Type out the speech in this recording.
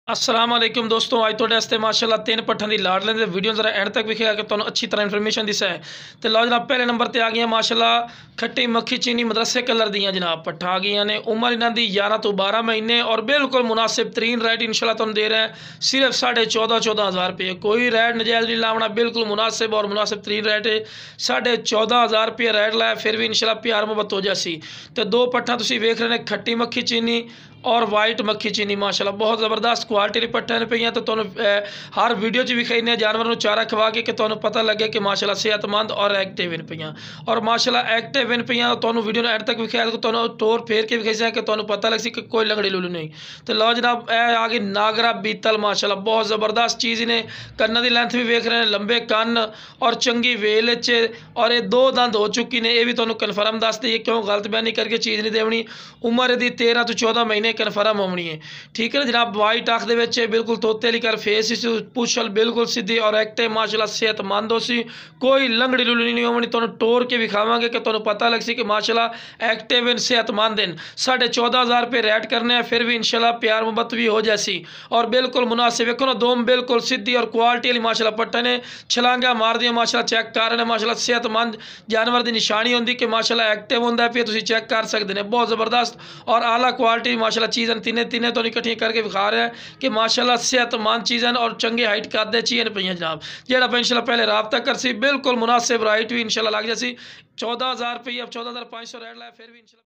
अस्सलाम वालेकुम दोस्तों, अज तुहाडे वास्ते माशाअल्लाह 3 पट्ठां दी लाड़ लैंदे वीडियो जरा एंड तक वेखेगा कि तुहानूं अच्छी तरह इन्फॉर्मेशन दिसा है। तो लो जनाब, पहले नंबर पर आ गई माशाअल्लाह खट्टी मक्खी चीनी मदरसे कलर दियाँ जनाब पट्ठां आ गई ने। उम्र इन्हां दी 11 तो 12 महीने और बिल्कुल मुनासिब तरीन रेट इंशाल्लाह तुहानूं दे रहे हैं सिर्फ 14,500 रुपये। कोई रेट नजायज़ नहीं लावना, बिल्कुल मुनासिब और मुनासिब तरीन रेट है। 14,500 रुपये रेट लाया, फिर भी इंशाल्लाह प्यार मुहब्बत हो जासी। तो दो पट्ठां तुसीं वेख रहे हैं, खट्टी मक्खी चीनी और वाइट मक्खी चीनी माशाल्लाह बहुत ज़बरदस्त क्वालिटी पट्ठे ने पईयां। तो तुहानूं हर वीडियो च विखाईने जानवर को चारा खवा के तुहानूं पता लगे कि माशाल्लाह सेहतमंद और एक्टिव इन पईयां और माशाल्लाह एक्टिव इन पईयां। तुहानूं वीडियो ने एंड तक विखाया तो तुहानूं टोर फेर के विखाई कि तुहानूं पता लग सी कि कोई लंगड़ी लुलू नहीं। तो लो जनाब, आ गई नागरा बीतल माशाल्लाह बहुत ज़बरदस्त चीज़ ने। कन्ना की लेंथ भी वेख रहे हैं, लंबे कन्न और चंगी वेल और ये 2 दंद हो चुकी ने। यह भी तुहानूं कन्फर्म दस दी क्यों गलत बयानी करके चीज़ नहीं देवनी। उम्र यदि 13 तो 14 महीने कन्फर्म होनी है, ठीक है ना जनाब। वाइट अख दे बिल्कुल तोते वाली कर फेस पुछल बिल्कुल सीधी और एक्टिव माशाल्लाह सेहतमंद हो सी। कोई लंगड़ी लुलनी नहीं होनी। तुहानूं टोर के विखावांगे कि तुहानूं पता लग सी कि माशाल्लाह एक्टिव इन सेहतमंद इन। 14,500 रुपये रेट करने हैं, फिर भी इंशाल्लाह प्यार मुहब्बत भी हो जैसी और बिल्कुल मुनासिब। वेखो ना दोम बिल्कुल सीधी और क्वालिटी वाली माशाल्लाह पट्टे ने। छलांगा मार दिया माशाल्लाह, चेक कर रहे हैं माशाल्लाह। सेहतमंद जानवर की निशानी होंगी कि माशाल्लाह एक्टिव होंगे पे, तुसीं चेक कर सकते हैं। बहुत ज़बरदस्त और आला क्वालिटी माशाल्लाह चीज़ तीने तो इकट्ठियां करके विखा रहे हैं कि माशाल्लाह सेहतमंद चीज़ और चंगे हाइट कद चीज़ पे जनाब। जेड़ा इंशाल्लाह पहले राबता कर सी बिल्कुल मुनासिब राइट भी इंशाल्लाह लग जासी। 14,000 रुपये, अब 14,500 रेट लाया, फिर भी इंशाल्लाह